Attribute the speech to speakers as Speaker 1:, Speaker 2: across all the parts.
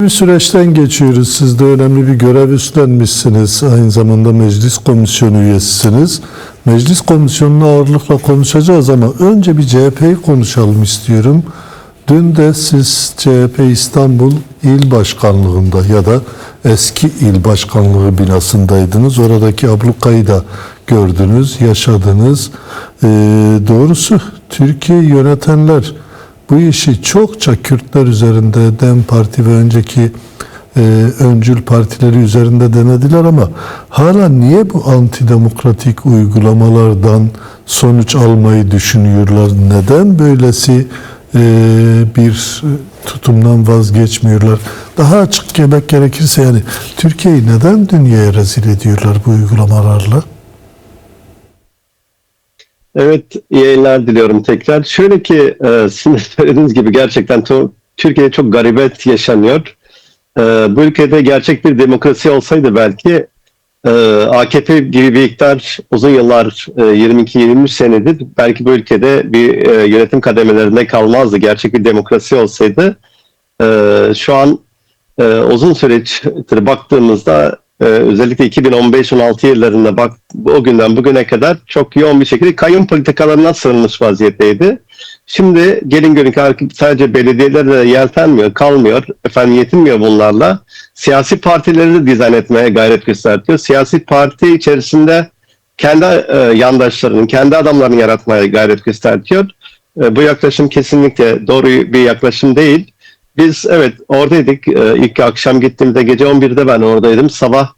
Speaker 1: Bir süreçten geçiyoruz. Siz de önemli bir görev üstlenmişsiniz. Aynı zamanda meclis komisyonu üyesisiniz. Meclis komisyonunu ağırlıkla konuşacağız ama önce bir CHP'yi konuşalım istiyorum. Dün de siz CHP İstanbul İl Başkanlığı'nda ya da eski İl Başkanlığı binasındaydınız. Oradaki ablukayı da gördünüz, yaşadınız. Doğrusu Türkiye yönetenler bu işi çokça Kürtler üzerinde, DEM Parti ve önceki öncül partileri üzerinde denediler ama hala niye bu antidemokratik uygulamalardan sonuç almayı düşünüyorlar? Neden böylesi bir tutumdan vazgeçmiyorlar? Daha açık demek gerekirse yani Türkiye'yi neden dünyaya rezil ediyorlar bu uygulamalarla?
Speaker 2: Evet, iyi yayınlar diliyorum tekrar. Şöyle ki, sizin de söylediğiniz gibi gerçekten Türkiye'de çok garibet yaşanıyor. Bu ülkede gerçek bir demokrasi olsaydı belki AKP gibi bir iktidar uzun yıllar, 22-23 senedir belki bu ülkede bir yönetim kademelerinde kalmazdı. Gerçek bir demokrasi olsaydı şu an uzun süreçtir baktığımızda özellikle 2015-16 yıllarında o günden bugüne kadar çok yoğun bir şekilde kayyum politikalarına sığınmış vaziyetteydi. Şimdi gelin görün ki sadece belediyelerle yeltenmiyor, kalmıyor, yetinmiyor bunlarla. Siyasi partileri de dizayn etmeye gayret gösteriyor. Siyasi parti içerisinde kendi yandaşlarının, kendi adamlarını yaratmaya gayret gösteriyor. Bu yaklaşım kesinlikle doğru bir yaklaşım değil. Biz evet oradaydık. İlk akşam gittiğimde gece 11'de ben oradaydım. Sabah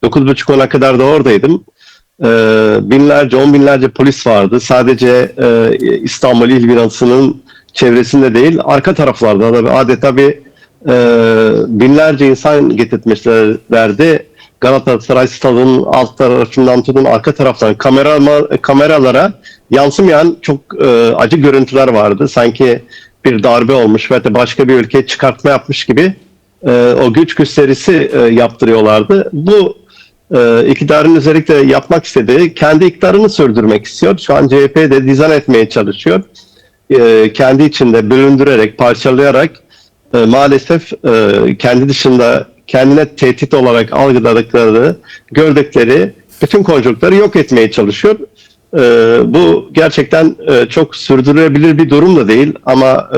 Speaker 2: 9.30-10'a kadar da oradaydım. On binlerce polis vardı. Sadece İstanbul İl Binası'nın çevresinde değil, arka taraflarda da adeta bir binlerce insan getirtmişlerdi. Galatasaray Stadı'nın alt tarafından tutun arka taraftan kameralara yansımayan çok acı görüntüler vardı. Sanki bir darbe olmuş ve de başka bir ülkeye çıkartma yapmış gibi o güç gösterisi yaptırıyorlardı. Bu iktidarın özellikle yapmak istediği, kendi iktidarını sürdürmek istiyor. Şu an CHP de dizayn etmeye çalışıyor. Kendi içinde bölündürerek, parçalayarak maalesef kendi dışında kendine tehdit olarak algıladıkları, gördükleri bütün konjonktörleri yok etmeye çalışıyor. Bu gerçekten çok sürdürülebilir bir durum da değil ama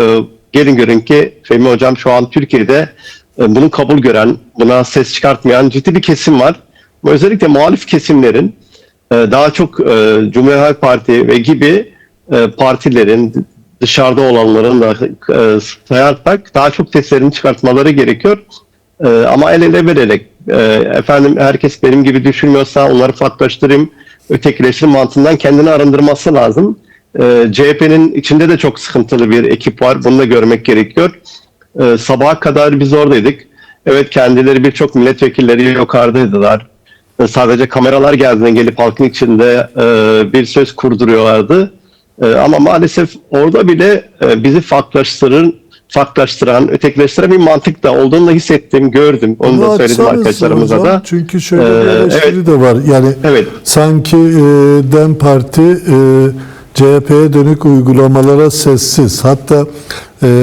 Speaker 2: gelin görün ki Fehmi Hocam şu an Türkiye'de bunu kabul gören, buna ses çıkartmayan ciddi bir kesim var. Özellikle muhalif kesimlerin daha çok Cumhuriyet Halk Parti ve gibi partilerin dışarıda olanların da sayarsak daha çok seslerini çıkartmaları gerekiyor. Ama el ele vererek herkes benim gibi düşünmüyorsa onları farklılaştırayım, ötekileştirme mantığından kendini arındırması lazım. CHP'nin içinde de çok sıkıntılı bir ekip var. Bunu da görmek gerekiyor. Sabaha kadar biz oradaydık. Evet kendileri birçok milletvekilleri yukarıdaydılar. Sadece kameralar geldiğinde gelip halkın içinde bir söz kurduruyorlardı. Ama maalesef orada bile bizi farklılaştıran, ötekileştiren bir mantık da olduğunu da hissettim, gördüm. Onu da söyledim arkadaşlarımıza
Speaker 1: hocam,
Speaker 2: da.
Speaker 1: çünkü şöyle bir eleştiri
Speaker 2: evet,
Speaker 1: de var. Yani
Speaker 2: evet.
Speaker 1: sanki DEM Parti CHP'ye dönük uygulamalara sessiz. Hatta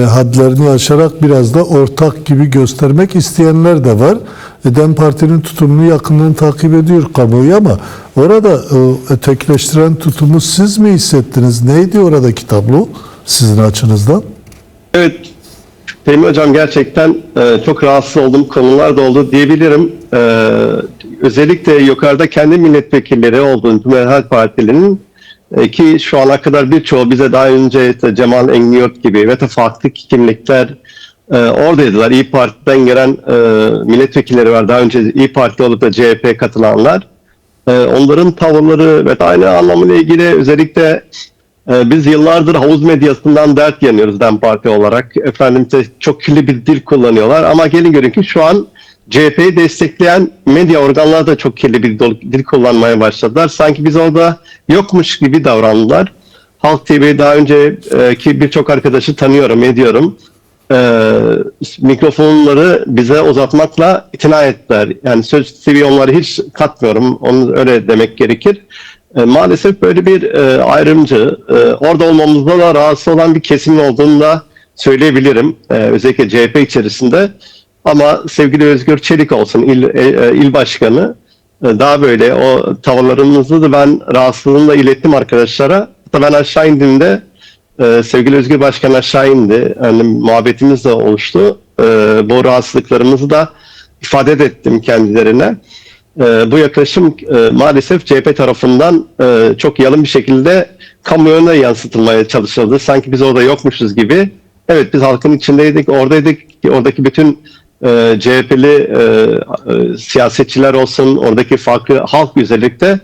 Speaker 1: hadlerini aşarak biraz da ortak gibi göstermek isteyenler de var. DEM Parti'nin tutumunu yakından takip ediyor kamuoyu ama orada ötekileştiren tutumu siz mi hissettiniz? Neydi oradaki tablo sizin açınızdan?
Speaker 2: Evet, Fehmi Hocam gerçekten çok rahatsız olduğum konular da oldu diyebilirim. Özellikle yukarıda kendi milletvekilleri olduğunu Cumhuriyet Halk Partili'nin ki şu ana kadar birçoğu bize daha önce Cemal Engiyort gibi ve de farklı kimlikler oradaydılar. İYİ Parti'den gelen milletvekilleri var. Daha önce İYİ Parti olup da CHP katılanlar. Onların tavırları ve aynı anlamıyla ilgili özellikle biz yıllardır havuz medyasından dert yanıyoruz DEM Parti olarak. Çok kirli bir dil kullanıyorlar ama gelin görün ki şu an CHP'yi destekleyen medya organları da çok kirli bir dil kullanmaya başladılar. Sanki biz orada yokmuş gibi davrandılar. Halk TV daha önceki birçok arkadaşı tanıyorum, ediyorum. Mikrofonları bize uzatmakla itina ettiler. Yani Söz TV onları hiç katmıyorum. Onu öyle demek gerekir. Maalesef böyle bir ayrımcı, orada olmamızda da rahatsız olan bir kesim olduğunu da söyleyebilirim. Özellikle CHP içerisinde. Ama sevgili Özgür Çelik olsun il başkanı daha böyle o tavırlarınızı da ben rahatsızlığımla ilettim arkadaşlara. Hatta ben aşağı indiğimde sevgili Özgür Başkan aşağı indi. Yani muhabbetimiz de oluştu. Bu rahatsızlıklarımızı da ifade ettim kendilerine. Bu yaklaşım maalesef CHP tarafından çok yalın bir şekilde kamuoyuna yansıtılmaya çalışıldı. Sanki biz orada yokmuşuz gibi. Evet, biz halkın içindeydik, oradaydık. Oradaki bütün CHP'li siyasetçiler olsun, oradaki farklı halk özellikle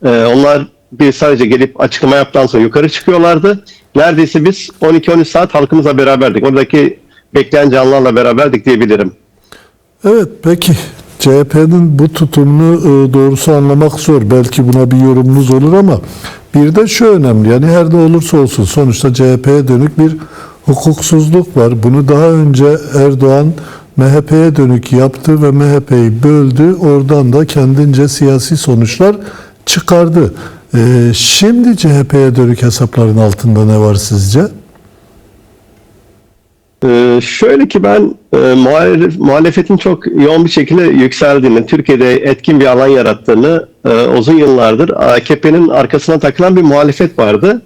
Speaker 2: onlar bir sadece gelip açıklama yaptıktan sonra yukarı çıkıyorlardı. Neredeyse biz 12-13 saat halkımızla beraberdik. Oradaki bekleyen canlılarla beraberdik diyebilirim.
Speaker 1: Evet, peki CHP'nin bu tutumunu doğrusu anlamak zor. Belki buna bir yorumunuz olur ama bir de şu önemli. Yani her ne olursa olsun sonuçta CHP'ye dönük bir hukuksuzluk var. Bunu daha önce Erdoğan MHP'ye dönük yaptı ve MHP'yi böldü. Oradan da kendince siyasi sonuçlar çıkardı. Şimdi CHP'ye dönük hesapların altında ne var sizce?
Speaker 2: Şöyle ki ben muhalefetin çok yoğun bir şekilde yükseldiğini, Türkiye'de etkin bir alan yarattığını uzun yıllardır AKP'nin arkasına takılan bir muhalefet vardı.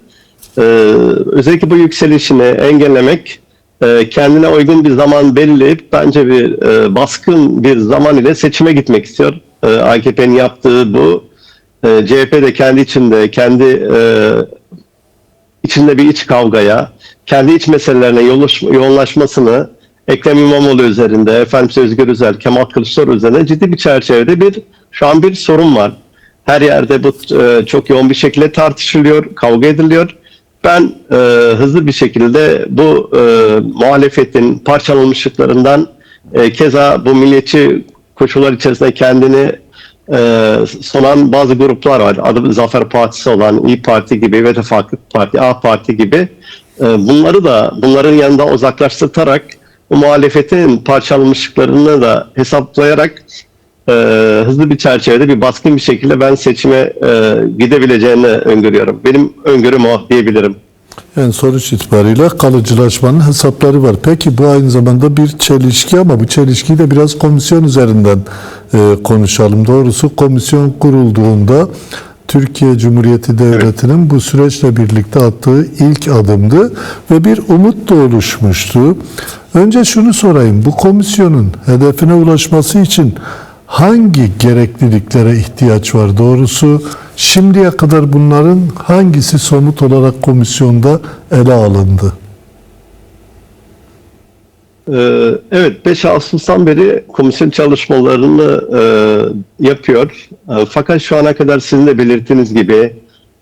Speaker 2: Özellikle bu yükselişini engellemek, kendine uygun bir zaman belirleyip bence bir baskın bir zaman ile seçime gitmek istiyor. AKP'nin yaptığı bu. CHP de kendi içinde bir iç kavgaya, kendi iç meselelerine yoğunlaşmasını Ekrem İmamoğlu üzerinde, Özgür Özel, Kemal Kılıçdaroğlu üzerinde ciddi bir çerçevede şu an bir sorun var. Her yerde bu çok yoğun bir şekilde tartışılıyor, kavga ediliyor. Ben hızlı bir şekilde bu muhalefetin parçalanmışlıklarından keza bu milliyetçi koşullar içerisinde kendini sunan bazı gruplar var. Adı Zafer Partisi olan İYİ Parti gibi ve de farklı parti, A Parti gibi bunların yanında uzaklaştırarak bu muhalefetin parçalanmışlıklarını da hesaplayarak hızlı bir çerçevede bir baskın bir şekilde ben seçime gidebileceğini öngörüyorum. Benim öngörüm o diyebilirim.
Speaker 1: Yani sonuç itibariyle kalıcılaşmanın hesapları var. Peki bu aynı zamanda bir çelişki ama bu çelişkiyi de biraz komisyon üzerinden konuşalım. Doğrusu komisyon kurulduğunda Türkiye Cumhuriyeti Devleti'nin bu süreçle birlikte attığı ilk adımdı ve bir umut da oluşmuştu. Önce şunu sorayım. Bu komisyonun hedefine ulaşması için hangi gerekliliklere ihtiyaç var? Doğrusu şimdiye kadar bunların hangisi somut olarak komisyonda ele alındı?
Speaker 2: Evet, 5 Ağustos'tan beri komisyon çalışmalarını yapıyor. Fakat şu ana kadar sizin de belirttiğiniz gibi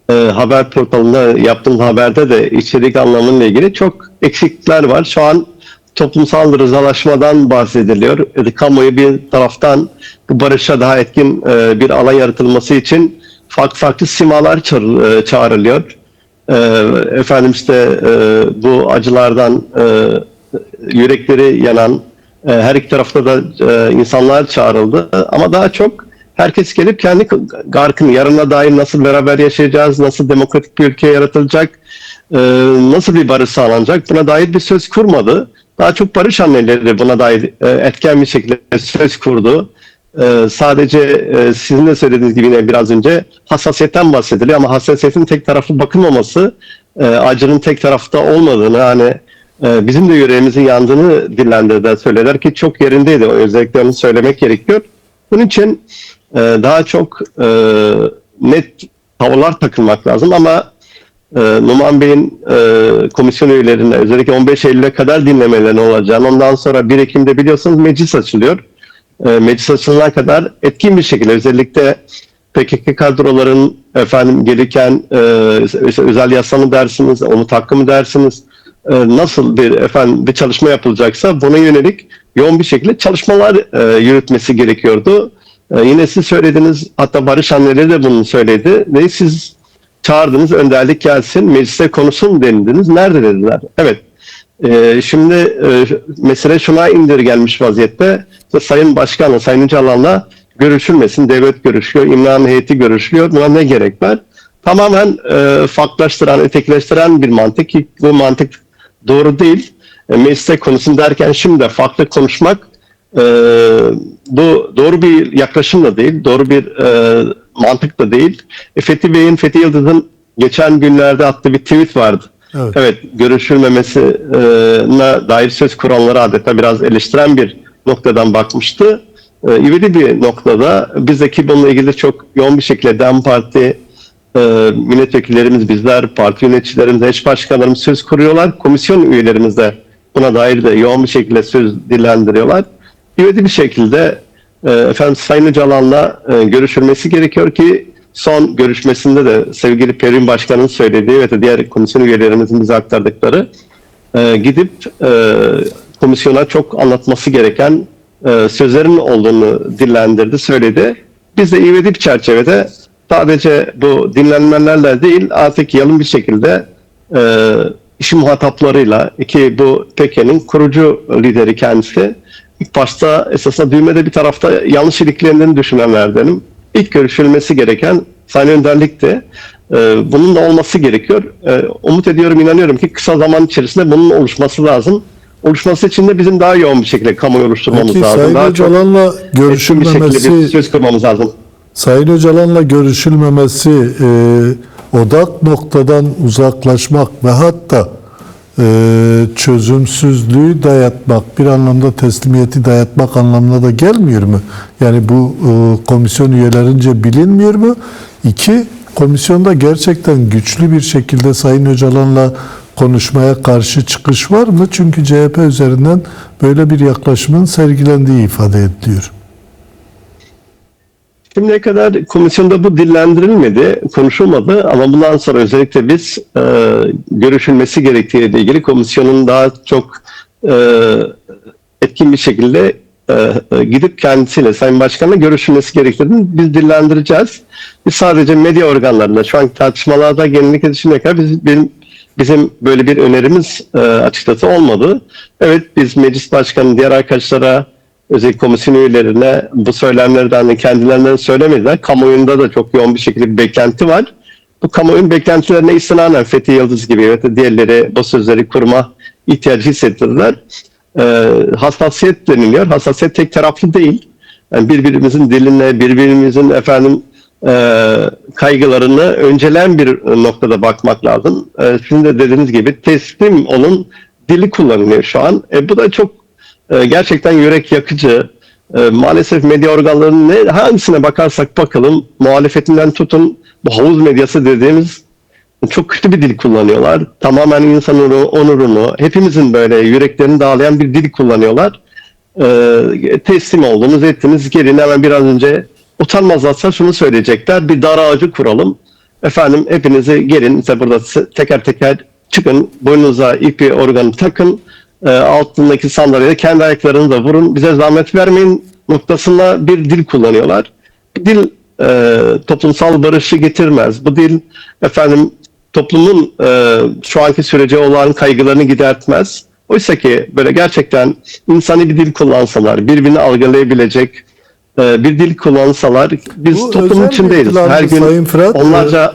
Speaker 2: haber portalında yaptığım haberde de içerik anlamıyla ilgili çok eksiklikler var. Şu an toplumsal rızalaşmadan bahsediliyor. Kamuoyu bir taraftan bu barışa daha etkin bir alan yaratılması için farklı simalar çağrılıyor. Bu acılardan yürekleri yanan her iki tarafta da insanlar çağrıldı. Ama daha çok herkes gelip kendi garkını, yarına dair nasıl beraber yaşayacağız, nasıl demokratik bir ülke yaratılacak, nasıl bir barış sağlanacak buna dair bir söz kurmadı. Daha çok barış anneleri buna dair etken bir şekilde söz kurdu. Sadece sizin de söylediğiniz gibi yine biraz önce hassasiyetten bahsediliyor ama hassasiyetin tek taraflı bakılmaması, acının tek tarafta olmadığını, hani bizim de yüreğimizin yandığını dillendirdiler, söylerler ki çok yerindeydi. Özellikle onu söylemek gerekiyor. Bunun için daha çok net tavırlar takılmak lazım ama Numan Bey'in komisyon üyelerine özellikle 15 Eylül'e kadar dinlemelerine olacağını, ondan sonra 1 Ekim'de biliyorsunuz meclis açılıyor. Meclis açılana kadar etkin bir şekilde özellikle PKK kadroların gelirken özel yasa mı dersiniz, umut hakkı mı dersiniz, nasıl bir çalışma yapılacaksa buna yönelik yoğun bir şekilde çalışmalar yürütmesi gerekiyordu. Yine siz söylediniz, hatta Barış anneleri de bunu söyledi. Ve siz çağırdınız, önderlik gelsin, mecliste konuşsun denildiniz. Nerede dediler? Evet. Şimdi mesele şuna indirgenmiş vaziyette. Sayın Başkan'la, Sayın Öcalan'la görüşülmesin. Devlet görüşüyor, İmran heyeti görüşüyor. Buna ne gerek var? Tamamen farklılaştıran, ötekileştiren bir mantık. Bu mantık doğru değil. Mecliste konuşsun derken şimdi de farklı konuşmak Bu doğru bir yaklaşım da değil, doğru bir mantık da değil. Fethi Yıldız'ın geçen günlerde attığı bir tweet vardı. Evet, görüşülmemesine dair söz kuranları adeta biraz eleştiren bir noktadan bakmıştı. İvedi bir noktada bizdeki bununla ilgili çok yoğun bir şekilde DEM Parti milletvekillerimiz, bizler, parti yöneticilerimiz, eş başkanlarımız söz kuruyorlar. Komisyon üyelerimiz de buna dair de yoğun bir şekilde söz dillendiriyorlar. İvedi bir şekilde Sayın Öcalan'la görüşülmesi gerekiyor ki son görüşmesinde de sevgili Pervin Başkan'ın söylediği ve diğer komisyon üyelerimizin bize aktardıkları gidip komisyona çok anlatması gereken sözlerin olduğunu dillendirdi, söyledi. Biz de ivedi bir çerçevede sadece bu dinlenmelerle değil artık yalın bir şekilde işin muhataplarıyla ki bu PKK'nın kurucu lideri kendisi ilk başta esasında düğmede bir tarafta yanlış iliklendiğini düşünenlerdenim. İlk görüşülmesi gereken Sayın Önderlik'ti. Bunun da olması gerekiyor. Umut ediyorum, inanıyorum ki kısa zaman içerisinde bunun oluşması lazım. Oluşması için de bizim daha yoğun bir şekilde kamuoyu oluşturmamız lazım.
Speaker 1: Sayın
Speaker 2: daha
Speaker 1: Öcalan'la görüşülmemesi,
Speaker 2: bir söz kurmamız lazım.
Speaker 1: Sayın Öcalan'la görüşülmemesi, odak noktadan uzaklaşmak ve hatta çözümsüzlüğü dayatmak, bir anlamda teslimiyeti dayatmak anlamına da gelmiyor mu? Yani bu komisyon üyelerince bilinmiyor mu? İki, komisyonda gerçekten güçlü bir şekilde Sayın Öcalan'la konuşmaya karşı çıkış var mı? Çünkü CHP üzerinden böyle bir yaklaşımın sergilendiği ifade ediliyor.
Speaker 2: Şimdiye kadar komisyonda bu dillendirilmedi, konuşulmadı ama bundan sonra özellikle biz görüşülmesi gerektiğiyle ilgili komisyonun daha çok etkin bir şekilde gidip kendisiyle, Sayın Başkan'la görüşülmesi gerektiğini biz dillendireceğiz. Biz sadece medya organlarında şu anki tartışmalarda genellikle şimdiye kadar bizim böyle bir önerimiz açıkçası olmadı. Evet, biz meclis başkanı, diğer arkadaşlara, özellikle komisyon üyelerine bu söylemlerden kendilerinden söylemediler. Kamuoyunda da çok yoğun bir şekilde bir beklenti var. Bu kamuoyunun beklentilerine istinaden Fethi Yıldız gibi ve diğerleri bu sözleri kurma ihtiyacı hissettirdiler. Hassasiyet deniliyor. Hassasiyet tek taraflı değil. Yani birbirimizin diline, birbirimizin kaygılarını öncelen bir noktada bakmak lazım. Sizin de dediğiniz gibi teslim olun dili kullanılıyor şu an. Bu da çok gerçekten yürek yakıcı. Maalesef medya organlarının hangisine bakarsak bakalım, muhalefetinden tutun bu havuz medyası dediğimiz çok kötü bir dil kullanıyorlar. Tamamen insan onurunu, hepimizin böyle yüreklerini dağlayan bir dil kullanıyorlar. Teslim oldunuz, ettiniz, gelin hemen biraz önce utanmazlarsa şunu söyleyecekler: bir dar ağacı kuralım. Efendim hepinizi gelin, işte burada teker teker çıkın, boynunuza ipi organı takın. Altındaki sandalyede kendi ayaklarınızla vurun, bize zahmet vermeyin noktasında bir dil kullanıyorlar. Bu dil toplumsal barışı getirmez. Bu dil toplumun şu anki sürece olan kaygılarını gidertmez. Oysa ki böyle gerçekten insani bir dil kullansalar, birbirini algılayabilecek bir dil kullansalar, biz
Speaker 1: bu
Speaker 2: toplumun içindeyiz. Her gün
Speaker 1: Fırat,
Speaker 2: onlarca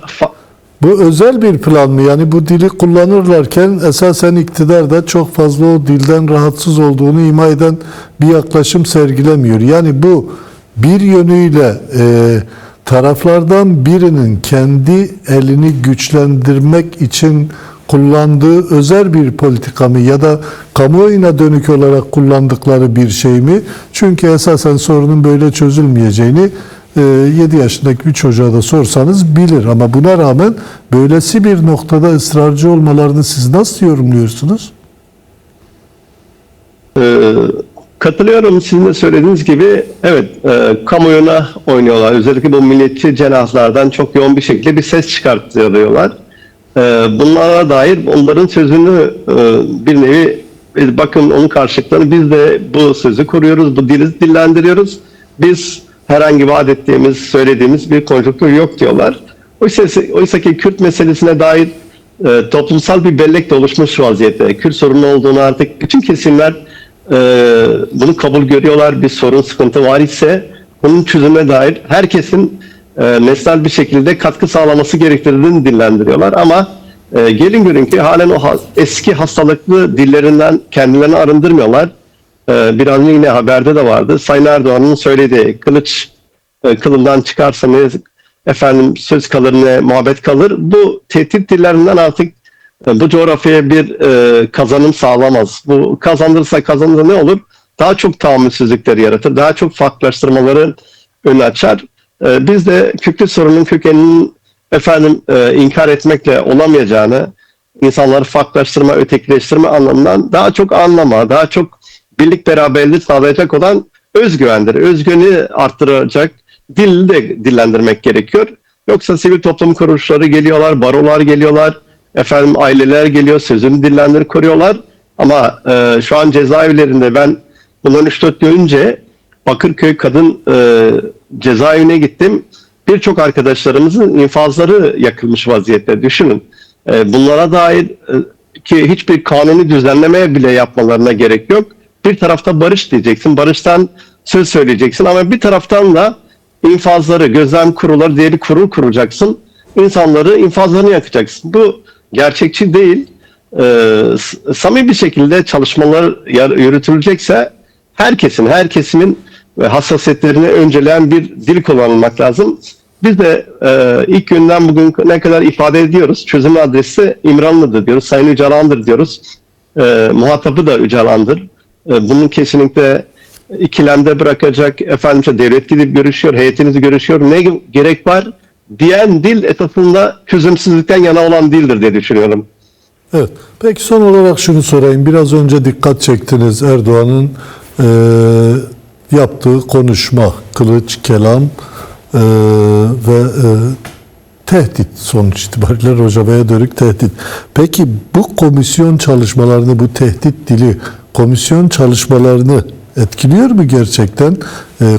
Speaker 1: bu özel bir plan mı? Yani bu dili kullanırlarken esasen iktidar da çok fazla o dilden rahatsız olduğunu ima eden bir yaklaşım sergilemiyor. Yani bu bir yönüyle taraflardan birinin kendi elini güçlendirmek için kullandığı özel bir politika mı ya da kamuoyuna dönük olarak kullandıkları bir şey mi? Çünkü esasen sorunun böyle çözülmeyeceğini 7 yaşındaki bir çocuğa da sorsanız bilir. Ama buna rağmen böylesi bir noktada ısrarcı olmalarını siz nasıl yorumluyorsunuz?
Speaker 2: Katılıyorum, sizin de söylediğiniz gibi. Evet, kamuoyuna oynuyorlar. Özellikle bu milliyetçi cenahlardan çok yoğun bir şekilde bir ses çıkartıyorlar. Bunlara dair onların sözünü bir nevi, bakın onun karşılıklarını biz de bu sözü kuruyoruz, bu dili dillendiriyoruz. Biz herhangi vaat ettiğimiz, söylediğimiz bir konjonktür yok diyorlar. Oysa ki Kürt meselesine dair toplumsal bir bellek de oluşmuş vaziyette. Kürt sorunu olduğunu artık bütün kesimler bunu kabul görüyorlar. Bir sorun, sıkıntı var ise bunun çözümüne dair herkesin nesnel bir şekilde katkı sağlaması gerektirdiğini dillendiriyorlar. Ama gelin görün ki halen o eski hastalıklı dillerinden kendilerini arındırmıyorlar. biraz önce yine haberde de vardı. Sayın Erdoğan'ın söylediği kılıç kılından çıkarsa ne efendim söz kalır ne muhabbet kalır. Bu tehdit dillerinden artık bu coğrafyaya bir kazanım sağlamaz. Bu kazandırırsa ne olur? Daha çok tahammülsüzlükleri yaratır. Daha çok farklılaştırmaların önü açar. Biz de köklü sorunun kökeninin inkar etmekle olamayacağını, insanları farklılaştırma, ötekileştirme anlamından daha çok anlama, daha çok birlik beraberliği sağlayacak olan özgüvendir. Özgüveni arttıracak dili de dillendirmek gerekiyor. Yoksa sivil toplum kuruluşları geliyorlar, barolar geliyorlar, aileler geliyor, sözünü dillendirip koruyorlar. Ama şu an cezaevlerinde ben bundan 3-4 gün önce Bakırköy Kadın cezaevine gittim. Birçok arkadaşlarımızın infazları yakılmış vaziyette. Düşünün. Bunlara dair ki hiçbir kanuni düzenlemeye bile yapmalarına gerek yok. Bir tarafta barış diyeceksin, barıştan söz söyleyeceksin ama bir taraftan da infazları, gözlem kurulları diye bir kurul kuracaksın. İnsanları infazlarını yakacaksın. Bu gerçekçi değil. Samimi bir şekilde çalışmalar yürütülecekse her kesimin hassasiyetlerini önceleyen bir dil kullanılmak lazım. Biz de ilk günden bugün ne kadar ifade ediyoruz. Çözüm adresi İmranlı'dır diyoruz. Sayın Öcalan'dır diyoruz. Muhatabı da Öcalan'dır. Bunun kesinlikle ikilemde bırakacak. Devlet gidip görüşüyor, heyetinizi görüşüyor. Ne gerek var diyen dil esasında çözümsüzlükten yana olan dildir diye düşünüyorum.
Speaker 1: Evet. Peki son olarak şunu sorayım. Biraz önce dikkat çektiniz Erdoğan'ın yaptığı konuşma, kılıç, kelam ve tehdit sonuç itibariyle Rojava'ya dönük tehdit. Peki bu komisyon çalışmalarını, bu tehdit dili komisyon çalışmalarını etkiliyor mu gerçekten?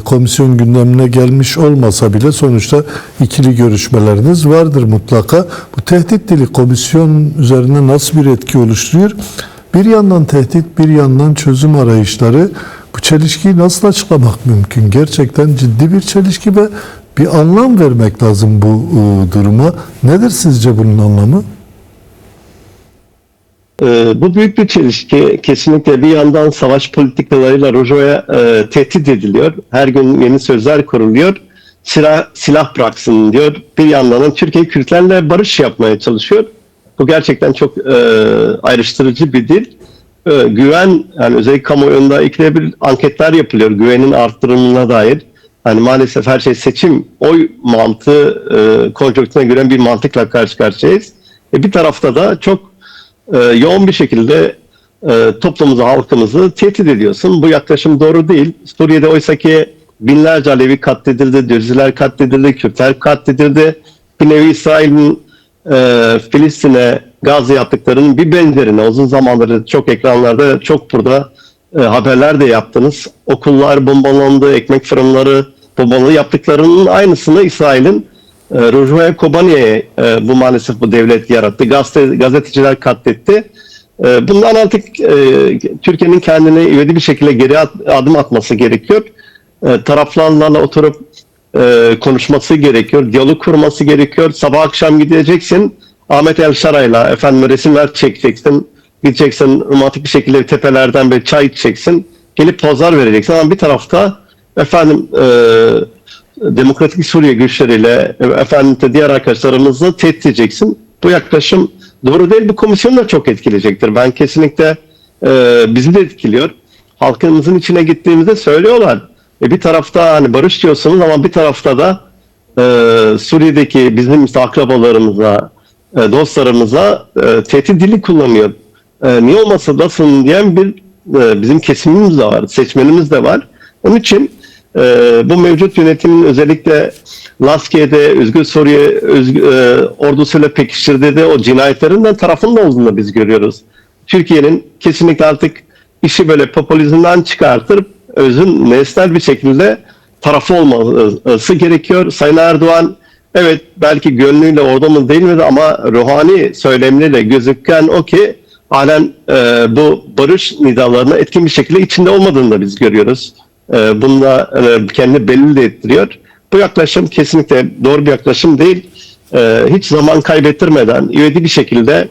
Speaker 1: Komisyon gündemine gelmiş olmasa bile sonuçta ikili görüşmeleriniz vardır mutlaka. Bu tehdit dili komisyon üzerine nasıl bir etki oluşturuyor? Bir yandan tehdit, bir yandan çözüm arayışları. Bu çelişkiyi nasıl açıklamak mümkün? Gerçekten ciddi bir çelişki ve bir anlam vermek lazım bu duruma. Nedir sizce bunun anlamı?
Speaker 2: Bu büyük bir çelişki. Kesinlikle bir yandan savaş politikalarıyla Rojava'ya tehdit ediliyor. Her gün yeni sözler kuruluyor. Silah bıraksın diyor. Bir yandan Türkiye Kürtlerle barış yapmaya çalışıyor. Bu gerçekten çok ayrıştırıcı bir dil. Güven, yani özellikle kamuoyunda ikide bir anketler yapılıyor güvenin arttırımına dair. Yani maalesef her şey seçim, oy mantığı konjonktürüne göre bir mantıkla karşı karşıyayız. Bir tarafta da çok yoğun bir şekilde toplumumuzu, halkımızı tehdit ediyorsun. Bu yaklaşım doğru değil. Suriye'de oysaki binlerce Alevi katledildi, Dürziler katledildi, Kürtler katledildi. Bir nevi İsrail'in Filistin'e Gazze yaptıklarının bir benzerine uzun zamandır çok ekranlarda, çok burada haberler de yaptınız. Okullar bombalandı, ekmek fırınları bombalandı, yaptıklarının aynısını İsrail'in Rojava Kobani'ye bu maalesef bu devlet yarattı. Gazeteciler katletti. Bundan artık Türkiye'nin kendine ivedi bir şekilde geri adım atması gerekiyor. Taraflarla oturup konuşması gerekiyor. Diyalog kurması gerekiyor. Sabah akşam gideceksin. Ahmet El Şaray'la resimler çekeceksin. Gideceksin romantik bir şekilde tepelerden bir çay içeceksin. Gelip pozlar vereceksin. Ama bir tarafta Demokratik Suriye güçleriyle diğer arkadaşlarımızla tehdit edeceksin. Bu yaklaşım doğru değil. Bu komisyonu da çok etkileyecektir. Ben kesinlikle bizi de etkiliyor. Halkımızın içine gittiğimizde söylüyorlar. Bir tarafta barış diyorsunuz ama bir tarafta da Suriye'deki bizim akrabalarımıza, dostlarımıza tehdit dili kullanıyor. Niye olmasın diyen bir bizim kesimimiz de var, seçmenimiz de var. Onun için bu mevcut yönetimin özellikle Laskiye'de Özgür Suriye ordusuyla pekiştirdiği de o cinayetlerin de tarafında olduğunu biz görüyoruz. Türkiye'nin kesinlikle artık işi böyle popülizmden çıkartırıp özün nesnel bir şekilde tarafı olması gerekiyor. Sayın Erdoğan evet belki gönlüyle orada mı değil mi ama ruhani söylemleriyle gözüken o ki halen bu barış nidalarına etkin bir şekilde içinde olmadığını da biz görüyoruz. Bununla kendini belli de ettiriyor. Bu yaklaşım kesinlikle doğru bir yaklaşım değil. Hiç zaman kaybettirmeden ivedi bir şekilde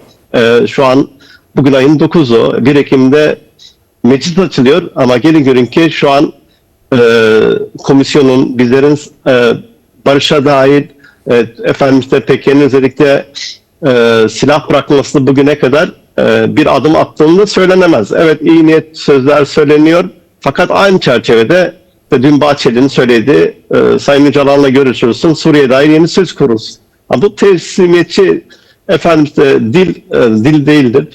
Speaker 2: şu an bugün ayın 9'u 1 Ekim'de meclis açılıyor ama gelin görün ki şu an komisyonun, bizlerin barışa dair, efendim işte PKK'nın özellikle silah bırakması bugüne kadar bir adım attığını söylenemez. Evet, iyi niyet sözler söyleniyor fakat aynı çerçevede dün Bahçeli'nin söylediği Sayın Öcalan'la görüşürsün, Suriye dair yeni söz kurulsun. Bu teslimiyetçi efendim işte dil değildir.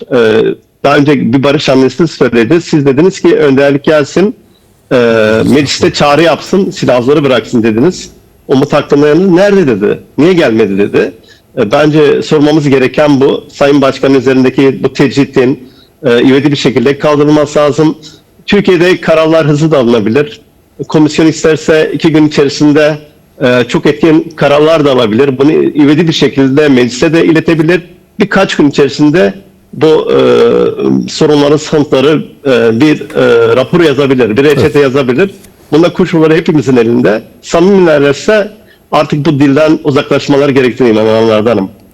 Speaker 2: Daha önce bir barış hamlesi söyledi. Siz dediniz ki önderlik gelsin, mecliste çağrı yapsın, silahları bıraksın dediniz. Umut Aktan'ın nerede dedi? Niye gelmedi dedi. Bence sormamız gereken bu. Sayın Başkan üzerindeki bu tecritin ivedi bir şekilde kaldırılması lazım. Türkiye'de kararlar hızlı da alınabilir. Komisyon isterse 2 gün içerisinde çok etkin kararlar da alabilir. Bunu ivedi bir şekilde meclise de iletebilir. Birkaç gün içerisinde bu sorunların, sıkıntıları bir rapor yazabilir, bir reçete yazabilir. Bunda kuşkuları hepimizin elinde. Samimilerse artık bu dilden uzaklaşmaları gerektiğine inananlardanım.